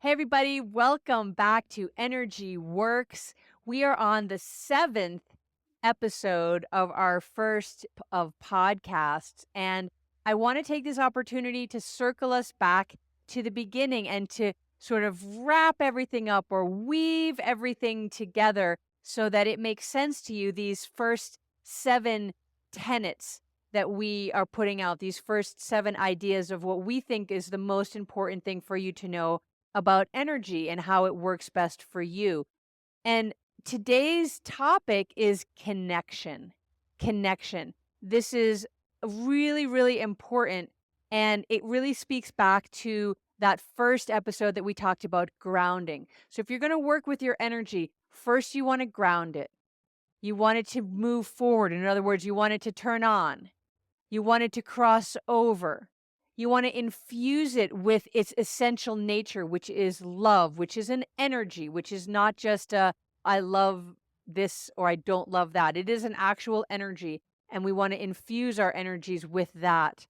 Hey, everybody, welcome back to Energy Works. We are on the seventh episode of our of podcasts. And I want to take this opportunity to circle us back to the beginning and to sort of wrap everything up or weave everything together so that it makes sense to you. These first seven tenets that we are putting out, these first seven ideas of what we think is the most important thing for you to know about energy and how it works best for you. And today's topic is connection. Connection. This is really, really important. And it really speaks back to that first episode that we talked about grounding. So, if you're going to work with your energy, first you want to ground it. You want it to move forward. In other words, you want it to turn on. You want it to cross over. You want to infuse it with its essential nature, which is love, which is an energy, which is not just a, I love this or I don't love that. It is an actual energy, and we want to infuse our energies with that.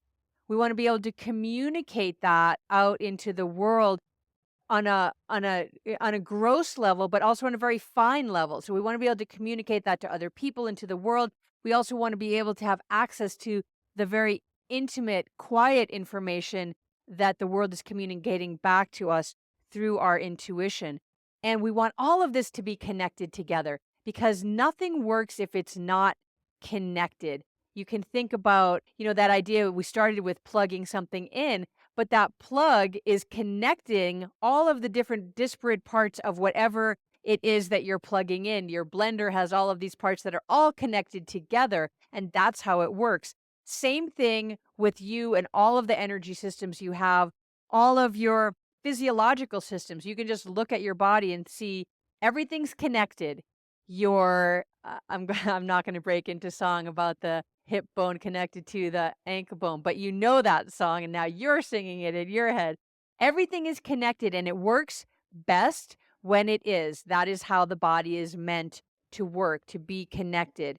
We want to be able to communicate that out into the world on a gross level, but also on a very fine level. So we want to be able to communicate that to other people, into the world. We also want to be able to have access to the very intimate, quiet information that the world is communicating back to us through our intuition. And we want all of this to be connected together because nothing works if it's not connected. You can think about, that idea we started with plugging something in, but that plug is connecting all of the different disparate parts of whatever it is that you're plugging in. Your blender has all of these parts that are all connected together, and that's how it works. Same thing with you and all of the energy systems you have, all of your physiological systems. You can just look at your body and see everything's connected. I'm not going to break into song about the hip bone connected to the ankle bone, but you know that song and now you're singing it in your head. Everything is connected and it works best when it is. That is how the body is meant to work, to be connected.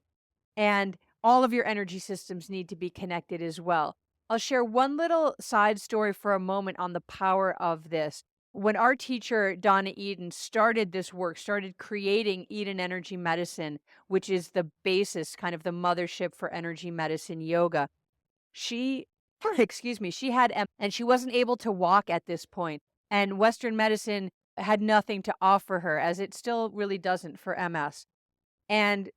And all of your energy systems need to be connected as well. I'll share one little side story for a moment on the power of this. When our teacher, Donna Eden, started this work, started creating Eden Energy Medicine, which is the basis, kind of the mothership for energy medicine yoga, she, excuse me, she had, and she wasn't able to walk at this point. And Western medicine had nothing to offer her, as it still really doesn't for MS. And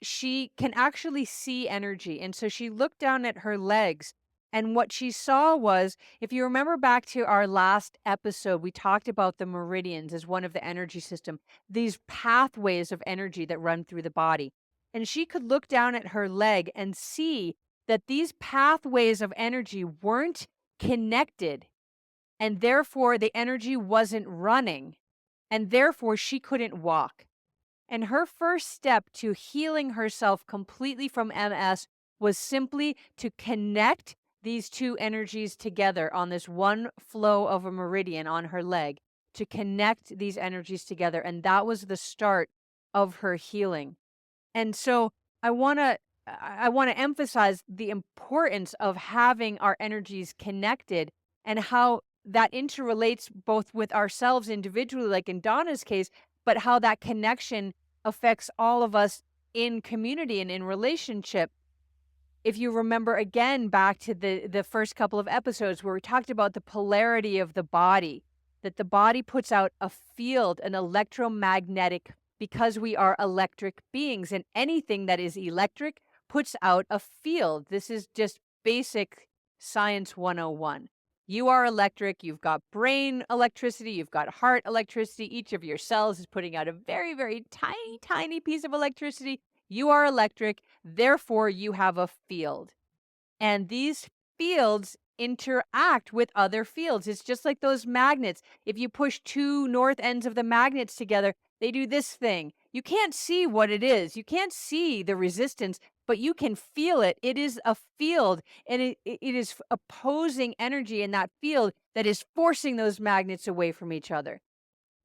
she can actually see energy. And so she looked down at her legs. And what she saw was, if you remember back to our last episode, we talked about the meridians as one of the energy system, these pathways of energy that run through the body. And she could look down at her leg and see that these pathways of energy weren't connected. And therefore, the energy wasn't running. And therefore, she couldn't walk. And her first step to healing herself completely from MS was simply to connect these two energies together on this one flow of a meridian on her leg, to connect these energies together. And that was the start of her healing. And so I want to emphasize the importance of having our energies connected and how that interrelates both with ourselves individually, like in Donna's case, but how that connection affects all of us in community and in relationship. If you remember again back to the first couple of episodes where we talked about the polarity of the body, that the body puts out a field, an electromagnetic, because we are electric beings, and anything that is electric puts out a field. This is just basic science 101. You are electric, you've got brain electricity, you've got heart electricity. Each of your cells is putting out a very, very tiny, tiny piece of electricity. You are electric, therefore you have a field. And these fields interact with other fields. It's just like those magnets. If you push two north ends of the magnets together, they do this thing. You can't see what it is. You can't see the resistance, but you can feel it. It is a field, and it is opposing energy in that field that is forcing those magnets away from each other.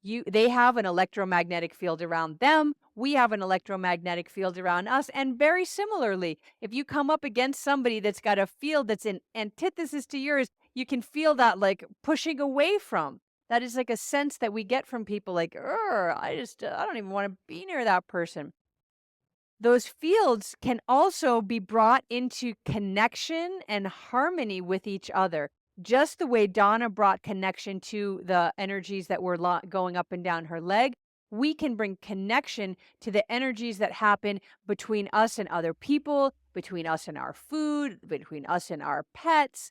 They have an electromagnetic field around them. We have an electromagnetic field around us. And very similarly, if you come up against somebody that's got a field that's in antithesis to yours, you can feel that like pushing away from. That is like a sense that we get from people like, I don't even want to be near that person. Those fields can also be brought into connection and harmony with each other, just the way Donna brought connection to the energies that were going up and down her leg. We can bring connection to the energies that happen between us and other people, between us and our food, between us and our pets.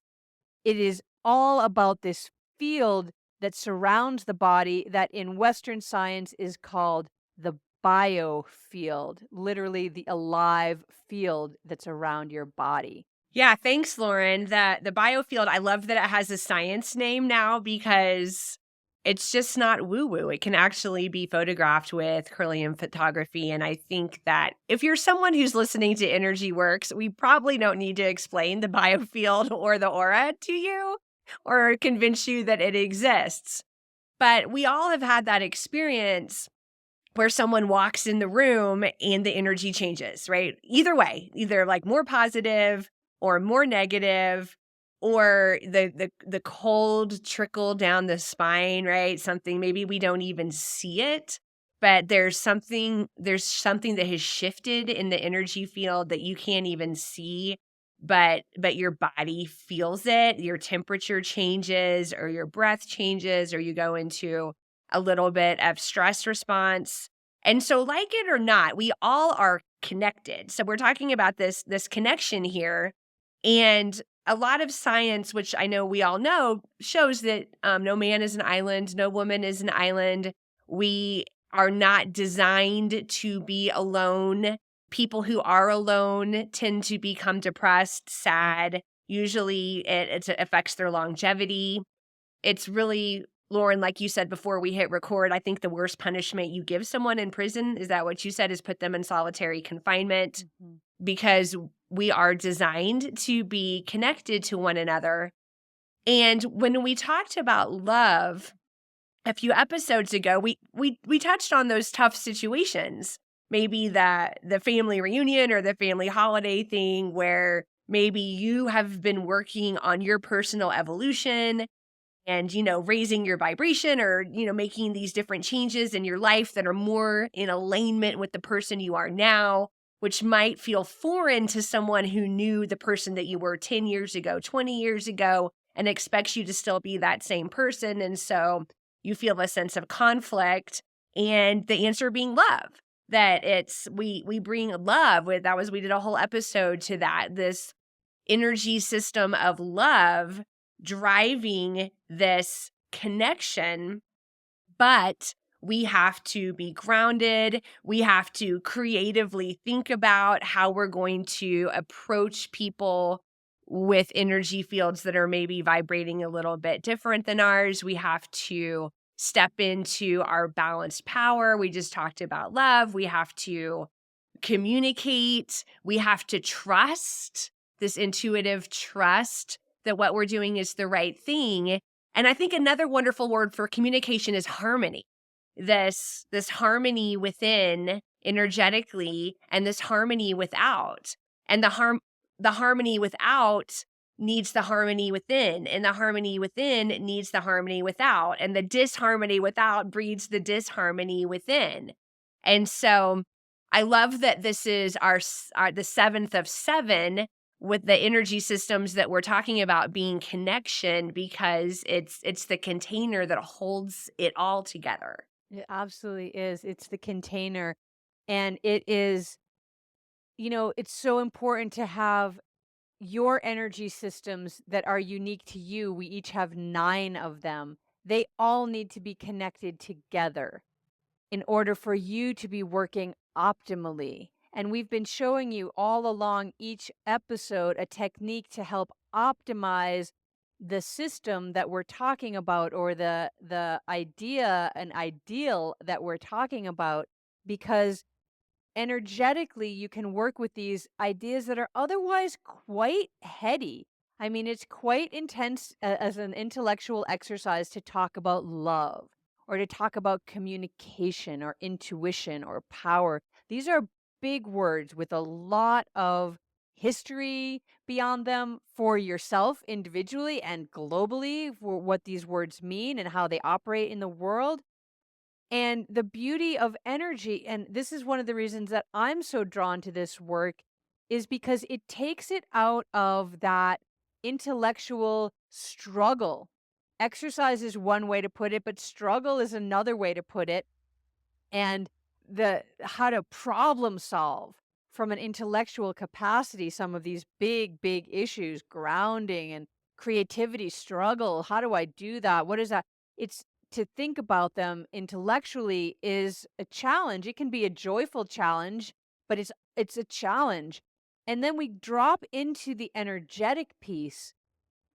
It is all about this field that surrounds the body that in Western science is called the biofield, literally the alive field that's around your body. Yeah, thanks, Lauren. The biofield, I love that it has a science name now because it's just not woo-woo. It can actually be photographed with Kirlian photography. And I think that if you're someone who's listening to Energy Works, we probably don't need to explain the biofield or the aura to you or convince you that it exists. But we all have had that experience where someone walks in the room and the energy changes, right? Either way, either like more positive or more negative, or the cold trickle down the spine, right? Something maybe we don't even see it, but there's something that has shifted in the energy field that you can't even see, but your body feels it. Your temperature changes or your breath changes or you go into a little bit of stress response. And so like it or not, we all are connected. So we're talking about this connection here, and a lot of science, which I know we all know, shows that no man is an island, no woman is an island. We are not designed to be alone. People who are alone tend to become depressed, sad. Usually it affects their longevity. It's really, Lauren, like you said before we hit record, I think the worst punishment you give someone in prison, is that what you said, is put them in solitary confinement, Mhm. because we are designed to be connected to one another. And when we talked about love a few episodes ago, we touched on those tough situations. Maybe the family reunion or the family holiday thing where maybe you have been working on your personal evolution and, raising your vibration or, making these different changes in your life that are more in alignment with the person you are now, which might feel foreign to someone who knew the person that you were 10 years ago, 20 years ago, and expects you to still be that same person. And so you feel a sense of conflict, and the answer being love. That we bring love with that was we did a whole episode to that, this energy system of love driving this connection, but we have to be grounded. We have to creatively think about how we're going to approach people with energy fields that are maybe vibrating a little bit different than ours. We have to step into our balanced power. We just talked about love. We have to communicate. We have to trust, this intuitive trust that what we're doing is the right thing. And I think another wonderful word for communication is harmony. This harmony within energetically and this harmony without. And the harmony without needs the harmony within, and the harmony within needs the harmony without, and the disharmony without breeds the disharmony within. And so I love that this is our the 7th of 7 with the energy systems that we're talking about being connection, because it's the container that holds it all together. It absolutely is. It's the container. And it is, it's so important to have your energy systems that are unique to you. We each have 9 of them. They all need to be connected together in order for you to be working optimally. And we've been showing you all along each episode a technique to help optimize the system that we're talking about, or the idea and ideal that we're talking about, because energetically you can work with these ideas that are otherwise quite heady. I mean, it's quite intense as an intellectual exercise to talk about love or to talk about communication or intuition or power. These are big words with a lot of history beyond them for yourself individually and globally for what these words mean and how they operate in the world. And the beauty of energy, and this is one of the reasons that I'm so drawn to this work, is because it takes it out of that intellectual struggle. Exercise is one way to put it, but struggle is another way to put it. And the how to problem solve from an intellectual capacity some of these big issues, grounding and creativity struggle. How do I do that? What is that? It's to think about them intellectually is a challenge. It can be a joyful challenge, but it's a challenge. And then we drop into the energetic piece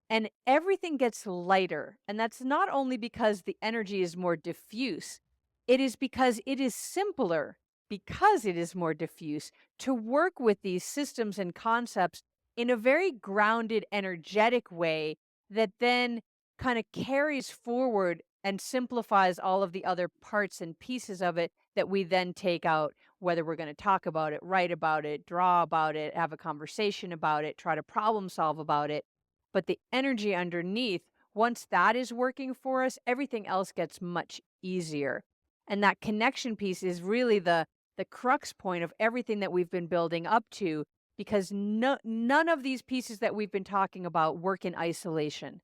and everything gets lighter. And that's not only because the energy is more diffuse, it is because it is simpler, because it is more diffuse, to work with these systems and concepts in a very grounded, energetic way that then kind of carries forward and simplifies all of the other parts and pieces of it that we then take out, whether we're going to talk about it, write about it, draw about it, have a conversation about it, try to problem solve about it. But the energy underneath, once that is working for us, everything else gets much easier. And that connection piece is really the crux point of everything that we've been building up to because none of these pieces that we've been talking about work in isolation.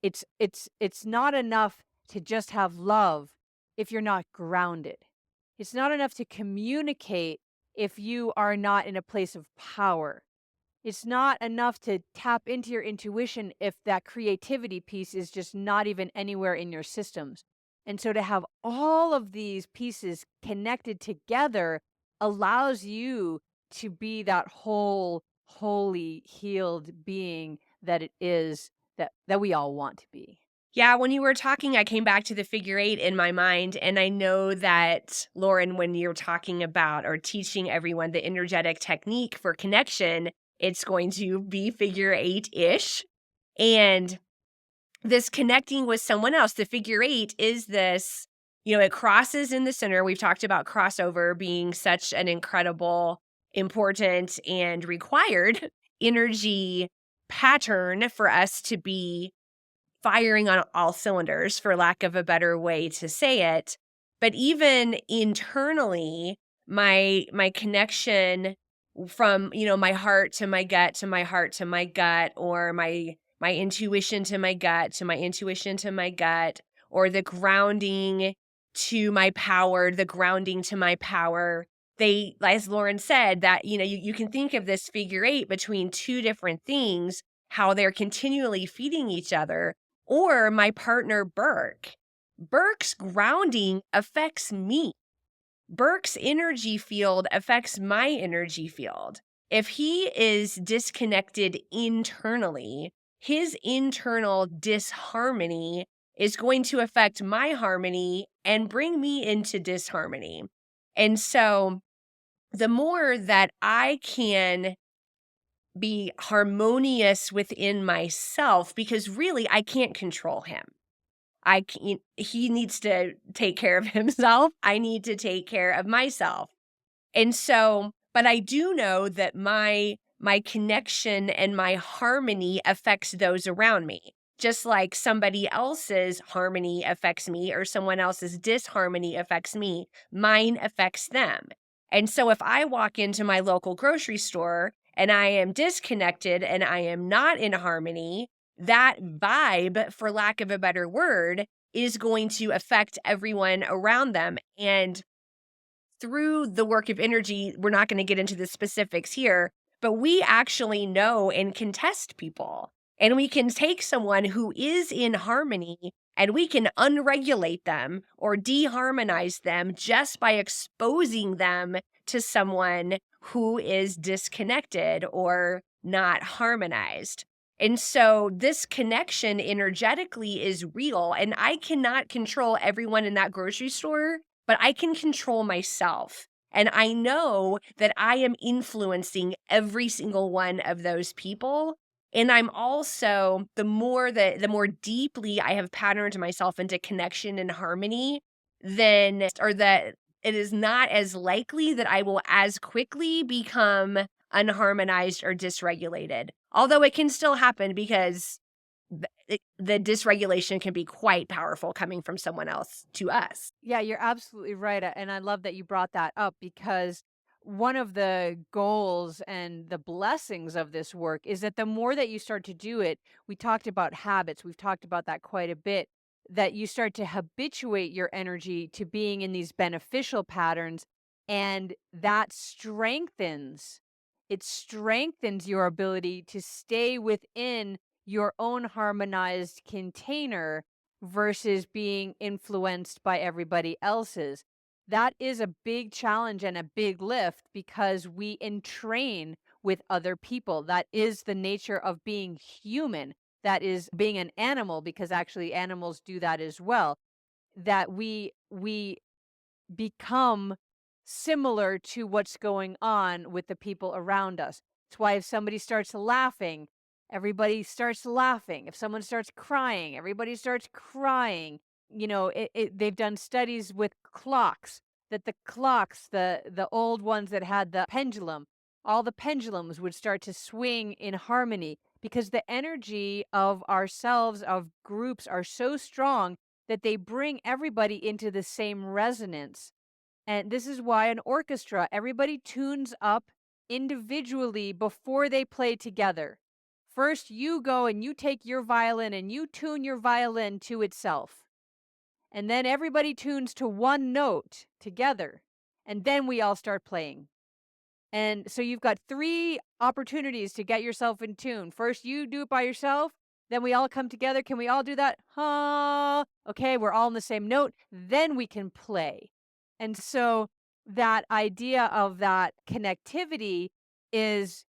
It's not enough to just have love if you're not grounded. It's not enough to communicate if you are not in a place of power. It's not enough to tap into your intuition if that creativity piece is just not even anywhere in your systems. And so to have all of these pieces connected together allows you to be that whole, holy, healed being that it is that we all want to be. Yeah, when you were talking, I came back to the figure eight in my mind. And I know that, Lauren, when you're talking about or teaching everyone the energetic technique for connection, it's going to be figure eight ish. And this connecting with someone else, the figure eight is this, it crosses in the center. We've talked about crossover being such an incredible, important, and required energy pattern for us to be firing on all cylinders, for lack of a better way to say it. But even internally, my connection from, my heart to my gut to my heart to my gut, or my intuition to my gut to my intuition to my gut, or the grounding to my power, the grounding to my power. They, as Lauren said, that, you can think of this figure eight between two different things, how they're continually feeding each other. Or my partner, Burke. Burke's grounding affects me. Burke's energy field affects my energy field. If he is disconnected internally, his internal disharmony is going to affect my harmony and bring me into disharmony. And so the more that I can be harmonious within myself, because really I can't control him. He needs to take care of himself. I need to take care of myself. And so, but I do know that my connection and my harmony affects those around me. Just like somebody else's harmony affects me or someone else's disharmony affects me, mine affects them. And so if I walk into my local grocery store and I am disconnected and I am not in harmony, that vibe, for lack of a better word, is going to affect everyone around them. And through the work of energy, we're not going to get into the specifics here, but we actually know and can test people. And we can take someone who is in harmony and we can unregulate them or deharmonize them just by exposing them to someone who is disconnected or not harmonized. And so this connection energetically is real, and I cannot control everyone in that grocery store, but I can control myself. And I know that I am influencing every single one of those people. And I'm also, the more deeply I have patterned myself into connection and harmony, then, or that it is not as likely that I will as quickly become unharmonized or dysregulated. Although it can still happen because the dysregulation can be quite powerful coming from someone else to us. Yeah, you're absolutely right, and I love that you brought that up because one of the goals and the blessings of this work is that the more that you start to do it, we talked about habits, we've talked about that quite a bit, that you start to habituate your energy to being in these beneficial patterns, and that strengthens your ability to stay within your own harmonized container versus being influenced by everybody else's. That is a big challenge and a big lift because we entrain with other people. That is the nature of being human. That is being an animal because actually animals do that as well. That we become similar to what's going on with the people around us. It's why if somebody starts laughing, everybody starts laughing. If someone starts crying, everybody starts crying. They've done studies with clocks that the clocks, the old ones that had the pendulum, all the pendulums would start to swing in harmony because the energy of ourselves, of groups, are so strong that they bring everybody into the same resonance. And this is why an orchestra, everybody tunes up individually before they play together. First, you go and you take your violin and you tune your violin to itself. And then everybody tunes to one note together. And then we all start playing. And so you've got 3 opportunities to get yourself in tune. First, you do it by yourself, then we all come together. Can we all do that? Ha! Okay, we're all on the same note, then we can play. And so that idea of that connectivity is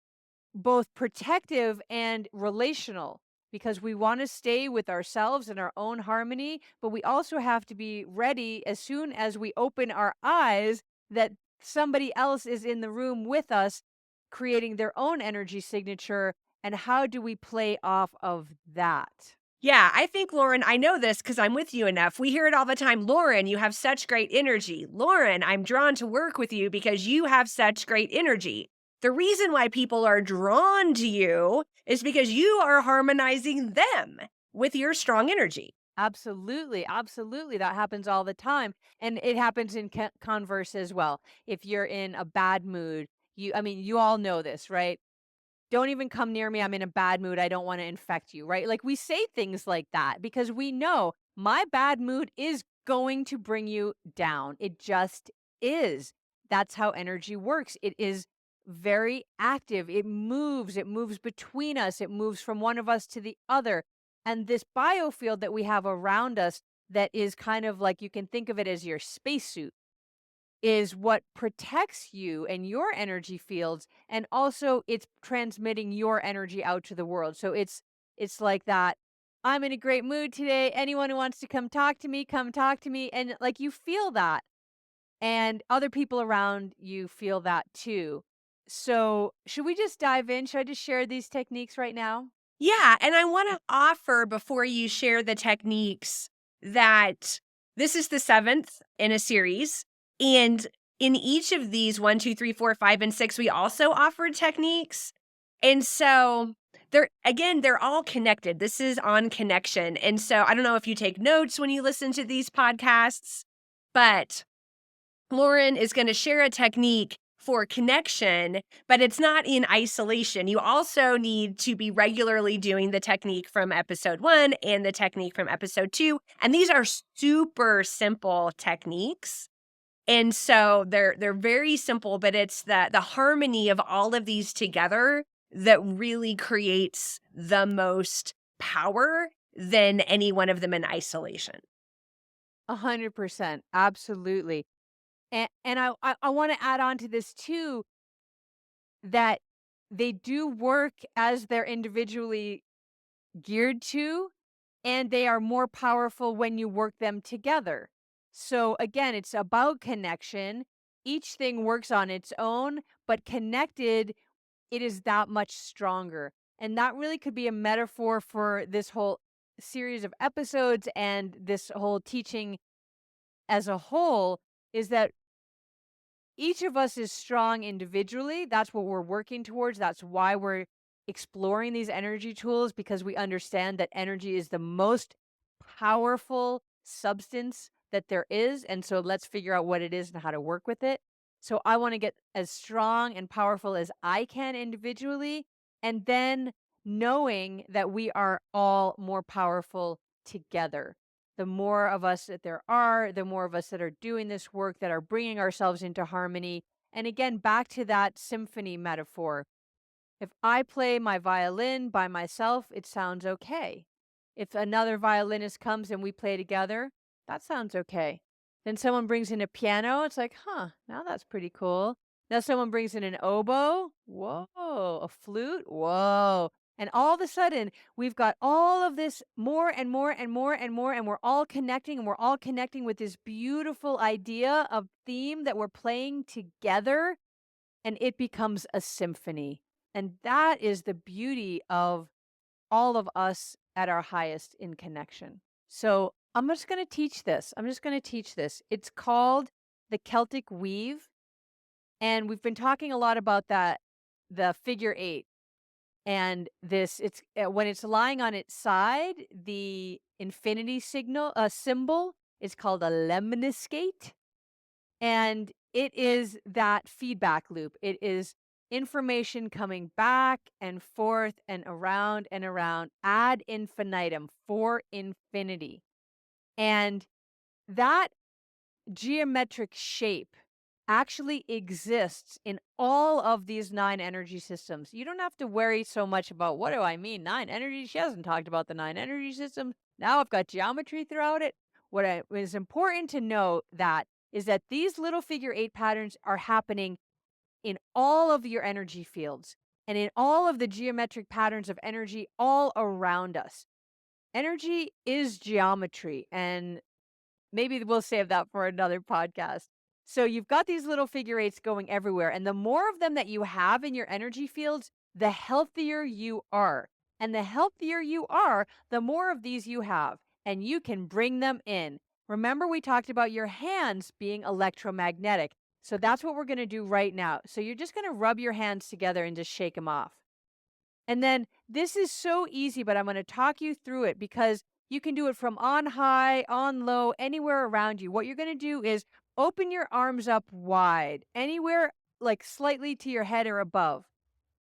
both protective and relational because we want to stay with ourselves and our own harmony, but we also have to be ready as soon as we open our eyes that somebody else is in the room with us creating their own energy signature. And how do we play off of that? Yeah, I think, Lauren, I know this because I'm with you enough. We hear it all the time. Lauren, you have such great energy. Lauren, I'm drawn to work with you because you have such great energy. The reason why people are drawn to you is because you are harmonizing them with your strong energy. Absolutely, absolutely. That happens all the time. And it happens in converse as well. If you're in a bad mood, I mean, you all know this, right? Don't even come near me. I'm in a bad mood. I don't want to infect you, right? Like we say things like that because we know my bad mood is going to bring you down. It just is. That's how energy works. It is very active. It moves between us, it moves from one of us to the other. And this biofield that we have around us, that is kind of like you can think of it as your spacesuit, is what protects you and your energy fields, and also it's transmitting your energy out to the world. So it's like that, I'm in a great mood today, anyone who wants to come talk to me, come talk to me, and like you feel that, and other people around you feel that too. So should we just dive in? Should I just share these techniques right now? Yeah, and I want to offer before you share the techniques that this is the seventh in a series. And in each of these 1, 2, 3, 4, 5, and 6, we also offered techniques. And so they're all connected. This is on connection. And so I don't know if you take notes when you listen to these podcasts, but Lauren is going to share a technique for connection, but it's not in isolation. You also need to be regularly doing the technique from episode 1 and the technique from episode 2. And these are super simple techniques. And so they're very simple, but it's the harmony of all of these together that really creates the most power than any one of them in isolation. 100%, absolutely. And I want to add on to this too, that they do work as they're individually geared to, and they are more powerful when you work them together. So again, it's about connection. Each thing works on its own, but connected, it is that much stronger. And that really could be a metaphor for this whole series of episodes and this whole teaching as a whole, is that each of us is strong individually. That's what we're working towards. That's why we're exploring these energy tools, because we understand that energy is the most powerful substance that there is. And so let's figure out what it is and how to work with it. So I want to get as strong and powerful as I can individually. And then knowing that we are all more powerful together. The more of us that there are, the more of us that are doing this work, that are bringing ourselves into harmony. And again, back to that symphony metaphor. If I play my violin by myself, it sounds okay. If another violinist comes and we play together, that sounds okay. Then someone brings in a piano, it's like, huh, now that's pretty cool. Now someone brings in an oboe, whoa, a flute, whoa. And all of a sudden, we've got all of this more and more and more and more, and we're all connecting, and we're all connecting with this beautiful idea of theme that we're playing together, and it becomes a symphony. And that is the beauty of all of us at our highest in connection. So I'm just going to teach this. I'm just going to teach this. It's called the Celtic Weave. And we've been talking a lot about that, the figure eight. And this, it's when it's lying on its side, the infinity symbol is called a lemniscate. And it is that feedback loop. It is information coming back and forth and around ad infinitum, for infinity. And that geometric shape actually exists in all of these 9 energy systems. You don't have to worry so much about, what do I mean 9 energies? She hasn't talked about the 9 energy systems. Now I've got geometry throughout it. Is important to know that is that these little figure 8 patterns are happening in all of your energy fields and in all of the geometric patterns of energy all around us. Energy is geometry, and maybe we'll save that for another podcast. So you've got these little figure eights going everywhere. And the more of them that you have in your energy fields, the healthier you are. And the healthier you are, the more of these you have. And you can bring them in. Remember, we talked about your hands being electromagnetic. So that's what we're going to do right now. So you're just going to rub your hands together and just shake them off. And then this is so easy, but I'm going to talk you through it because you can do it from on high, on low, anywhere around you. What you're going to do is open your arms up wide, anywhere like slightly to your head or above.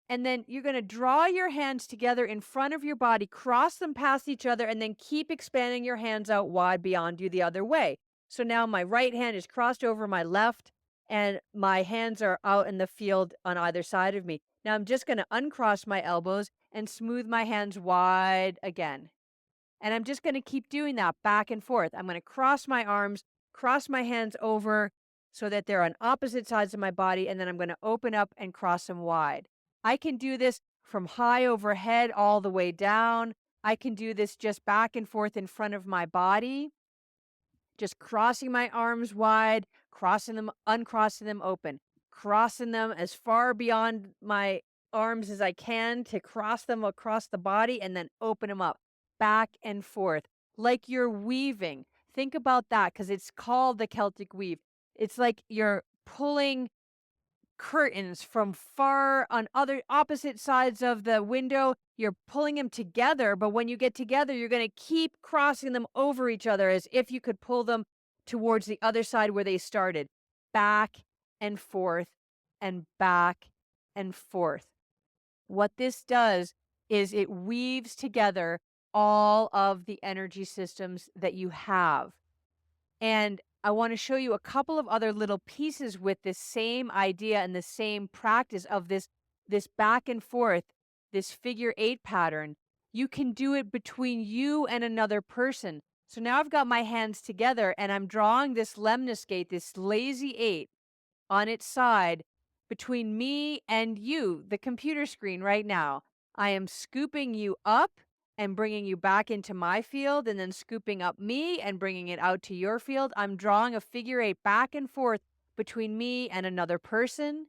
And then you're going to draw your hands together in front of your body, cross them past each other, and then keep expanding your hands out wide beyond you the other way. So now my right hand is crossed over my left, and my hands are out in the field on either side of me. Now I'm just going to uncross my elbows and smooth my hands wide again. And I'm just going to keep doing that back and forth. I'm going to cross my arms, cross my hands over so that they're on opposite sides of my body, and then I'm going to open up and cross them wide. I can do this from high overhead all the way down. I can do this just back and forth in front of my body, just crossing my arms wide, crossing them, uncrossing them open, crossing them as far beyond my arms as I can to cross them across the body, and then open them up back and forth like you're weaving. Think about that because it's called the Celtic Weave. It's like you're pulling curtains from far on other opposite sides of the window. You're pulling them together, but when you get together, you're going to keep crossing them over each other as if you could pull them towards the other side where they started. Back and forth and back and forth. What this does is it weaves together all of the energy systems that you have. And I want to show you a couple of other little pieces with this same idea and the same practice of this back and forth, this figure 8 pattern. You can do it between you and another person. So now I've got my hands together and I'm drawing this lemniscate, this lazy 8 on its side between me and you, the computer screen right now. I am scooping you up and bringing you back into my field, and then scooping up me and bringing it out to your field. I'm drawing a figure 8 back and forth between me and another person.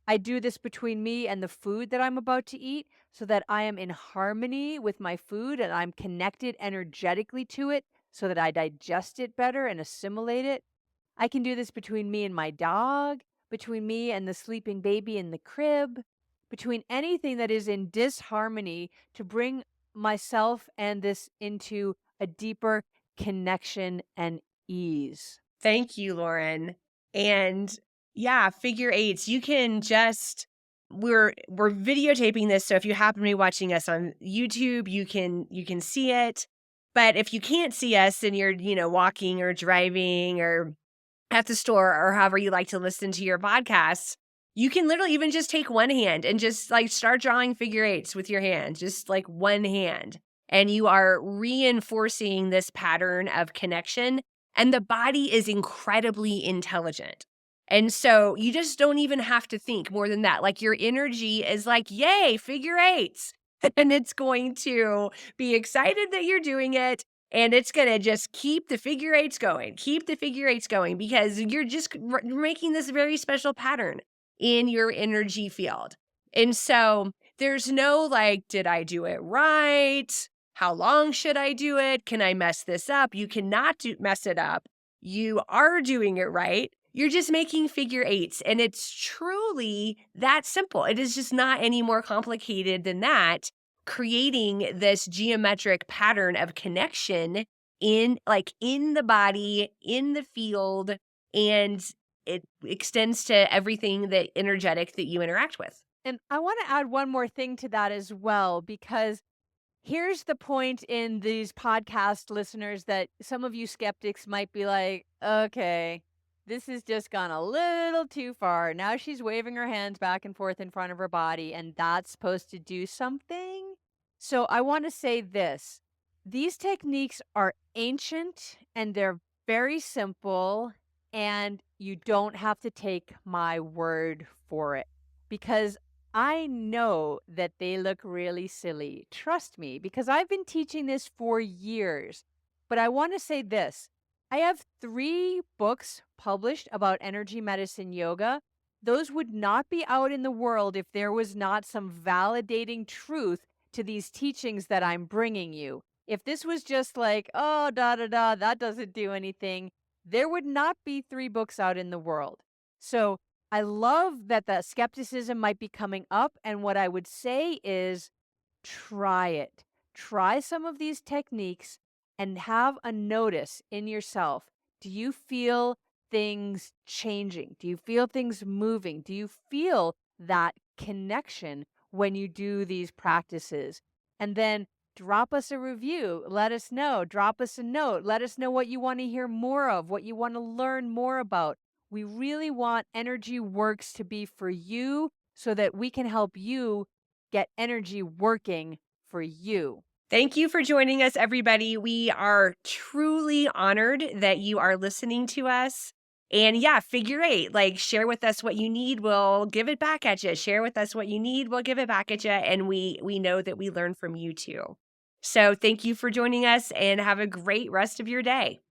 I do this between me and the food that I'm about to eat so that I am in harmony with my food and I'm connected energetically to it so that I digest it better and assimilate it. I can do this between me and my dog, between me and the sleeping baby in the crib, between anything that is in disharmony to bring myself and this into a deeper connection and ease. Thank you, Lauren. And yeah, figure eights, you can just we're videotaping this, so if you happen to be watching us on YouTube, you can see it. But if you can't see us and you're, walking or driving or at the store or however you like to listen to your podcasts, you can literally even just take one hand and just like start drawing figure eights with your hand, just like one hand. And you are reinforcing this pattern of connection. And the body is incredibly intelligent. And so you just don't even have to think more than that. Like your energy is like, yay, figure eights. And it's going to be excited that you're doing it. And it's going to just keep the figure eights going, because you're just making this very special pattern in your energy field. And so there's no like, did I do it right? How long should I do it? Can I mess this up? You cannot mess it up. You are doing it right. You're just making figure eights. And it's truly that simple. It is just not any more complicated than that, creating this geometric pattern of connection in the body, in the field, and it extends to everything that energetic that you interact with. And I want to add one more thing to that as well, because here's the point in these podcast listeners that some of you skeptics might be like, okay, this has just gone a little too far. Now she's waving her hands back and forth in front of her body, and that's supposed to do something. So I want to say this: these techniques are ancient and they're very simple, and you don't have to take my word for it because I know that they look really silly. Trust me, because I've been teaching this for years. But I want to say this: I have 3 books published about energy medicine yoga. Those would not be out in the world if there was not some validating truth to these teachings that I'm bringing you. If this was just like, oh, da da da, that doesn't do anything, there would not be 3 books out in the world. So I love that the skepticism might be coming up. And what I would say is try it. Try some of these techniques and have a notice in yourself. Do you feel things changing? Do you feel things moving? Do you feel that connection when you do these practices? And then drop us a review. Let us know. Drop us a note. Let us know what you want to hear more of, what you want to learn more about. We really want Energy Works to be for you so that we can help you get energy working for you. Thank you for joining us, everybody. We are truly honored that you are listening to us. And yeah, figure eight, like share with us what you need. We'll give it back at you. Share with us what you need. We'll give it back at you. And we know that we learn from you too. So thank you for joining us and have a great rest of your day.